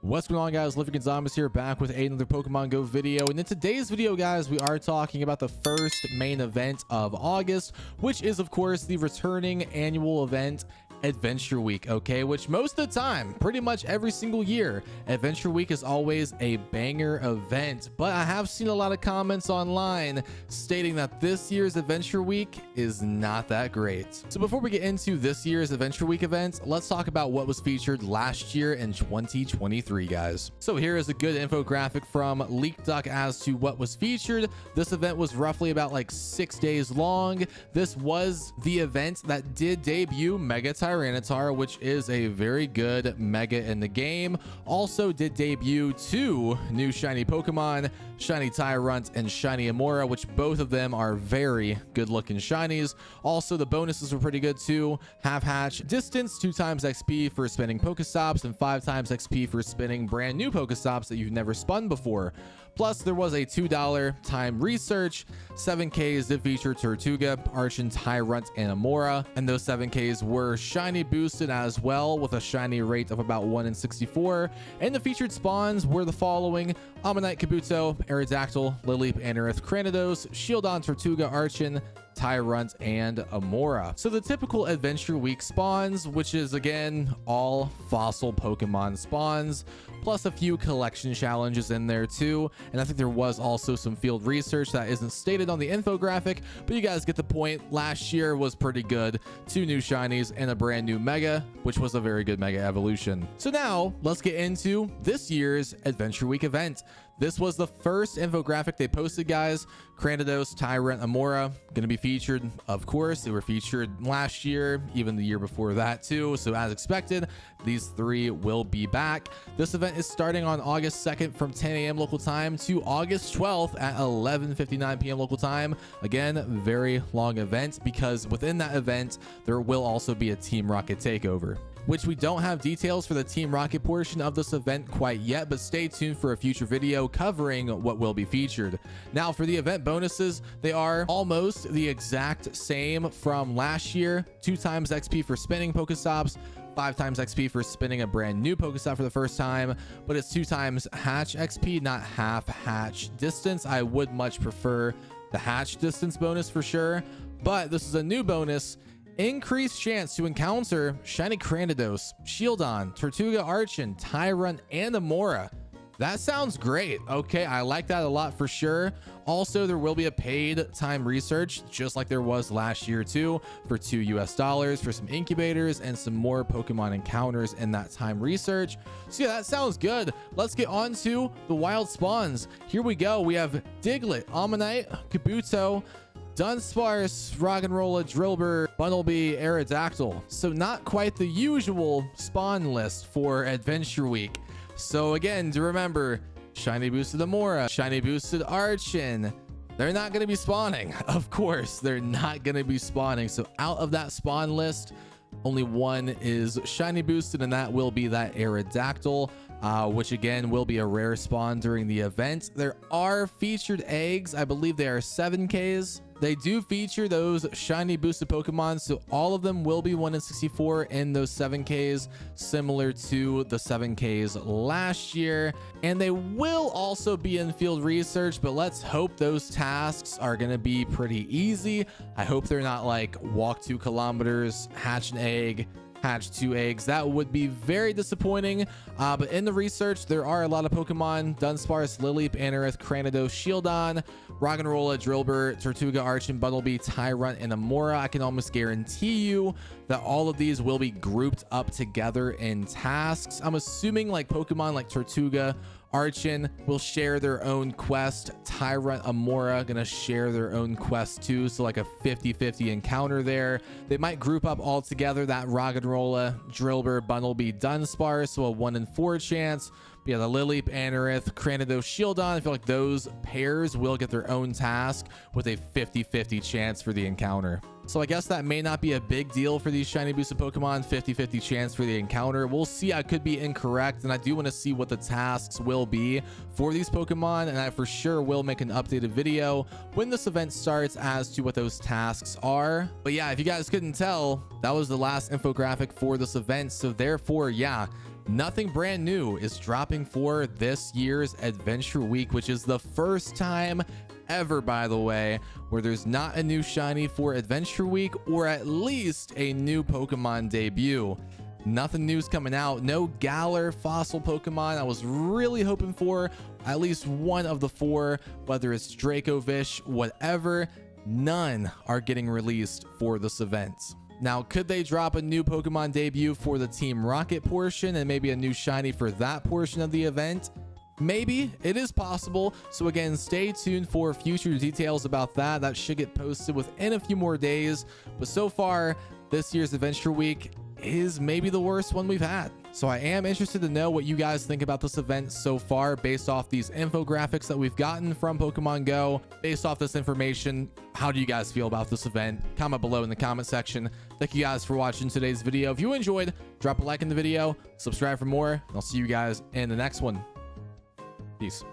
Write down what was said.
What's going on, guys? Living Zombies here, back with another Pokemon Go video. And in today's video, guys, we are talking about the first main event of August, which is of course the returning annual event, Adventure Week. Okay, which most of the time, pretty much every single year, Adventure Week is always a banger event. But I have seen a lot of comments online stating that this year's Adventure Week is not that great. So before we get into this year's Adventure Week event, let's talk about what was featured last year in 2023, guys. So here is a good infographic from LeakDuck as to what was featured. This event was roughly about like 6 days long. This was the event that did debut Mega Tyranitar, which is a very good mega in the game. Also did debut two new shiny Pokemon, Shiny Tyrunt and Shiny Amora, which both of them are very good looking shinies. Also the bonuses were pretty good too. Half hatch distance, 2 times XP for spinning Pokestops and 5 times XP for spinning brand new Pokestops that you've never spun before. Plus there was a $2 time research. 7Ks did feature Tortuga, Archon, Tyrunt and Amora, and those 7Ks were shiny boosted as well, with a shiny rate of about 1 in 64. And the featured spawns were the following: Ammonite, Kabuto, Aerodactyl, Lileep, Anorith, Cranidos, Shieldon, Tortuga, Archon, Tyrunt and Amora. So the typical Adventure Week spawns, which is again all fossil Pokemon spawns, plus a few collection challenges in there too. And I think there was also some field research that isn't stated on the infographic, but you guys get the point. Last year was pretty good. 2 new shinies and a brand new mega, which was a very good mega evolution. So now let's get into this year's Adventure Week event. This was the first infographic they posted, guys. Cranidos, Tyrunt, Amora gonna be featured. Of course, they were featured last year, even the year before that too. So as expected, these 3 will be back. This event is starting on August 2nd from 10 a.m. local time to August 12th at 11:59 p.m. local time. Again, very long event, because within that event, there will also be a Team Rocket takeover, which we don't have details for the Team Rocket portion of this event quite yet, but stay tuned for a future video covering what will be featured. Now for the event bonuses, they are almost the exact same from last year. 2 times XP for spinning Pokestops, 5 times XP for spinning a brand new Pokestop for the first time, but it's 2 times hatch XP, not half hatch distance. I would much prefer the hatch distance bonus for sure, but this is a new bonus. Increased chance to encounter Shiny Cranidos, Shieldon, Tortuga, Archon, Tyrunt, and Amora. That sounds great. Okay, I like that a lot for sure. Also, there will be a paid time research, just like there was last year too, for $2 for some incubators and some more Pokemon encounters in that time research. So yeah, that sounds good. Let's get on to the wild spawns. Here we go. We have Diglett, Ammonite, Kabuto, Dunsparce, Roggenrola, Drillbur, Bunnelby, Aerodactyl. So not quite the usual spawn list for Adventure Week. So again, to remember, shiny boosted Amora, shiny boosted Archon, they're not going to be spawning. Of course, they're not going to be spawning. So out of that spawn list, only 1 is shiny boosted, and that will be that Aerodactyl, which again will be a rare spawn during the event. There are featured eggs. I believe they are 7Ks. They do feature those shiny boosted Pokemon, so all of them will be 1 in 64 in those 7Ks, similar to the 7Ks last year. And they will also be in field research, but let's hope those tasks are going to be pretty easy. I hope they're not like walk 2 kilometers, hatch an egg, hatch 2 eggs. That would be very disappointing. But in the research, there are a lot of Pokemon: Dunsparce, Lileep, Anorith, Cranidos, Shieldon, Roggenrola, Drillbur, Tortuga, Archon, Bunnelby, Tyrunt, and Amora. I can almost guarantee you that all of these will be grouped up together in tasks. I'm assuming like Pokemon like Tortuga, Archon will share their own quest. Tyrunt, Amora gonna share their own quest too, so like a 50-50 encounter there. They might group up all together, that Roggenrola, Drillbur, Bunnelby, Dunsparce, so a 1 in 4 chance. But yeah, the Lileep, Anorith, Cranidos, Shieldon, I feel like those pairs will get their own task with a 50-50 chance for the encounter. So I guess that may not be a big deal for these shiny boosted Pokemon. 50-50 chance for the encounter. We'll see. I could be incorrect, and I do want to see what the tasks will be for these Pokemon, and I for sure will make an updated video when this event starts as to what those tasks are. But yeah, if you guys couldn't tell, that was the last infographic for this event. So therefore, yeah, nothing brand new is dropping for this year's Adventure Week, which is the first time ever, by the way, where there's not a new shiny for Adventure Week, or at least a new Pokemon debut. Nothing new's coming out. No Galar fossil Pokemon. I was really hoping for at least one of the 4, whether it's Dracovish, whatever. None are getting released for this event. Now, could they drop a new Pokemon debut for the Team Rocket portion and maybe a new shiny for that portion of the event? Maybe. It is possible. So again, stay tuned for future details about that. That should get posted within a few more days. But so far, this year's Adventure Week is maybe the worst one we've had. So I am interested to know what you guys think about this event so far, based off these infographics that we've gotten from Pokemon Go. Based off this information, how do you guys feel about this event? Comment below in the comment section. Thank you guys for watching today's video. If you enjoyed, drop a like in the video, subscribe for more, and I'll see you guys in the next one. Peace.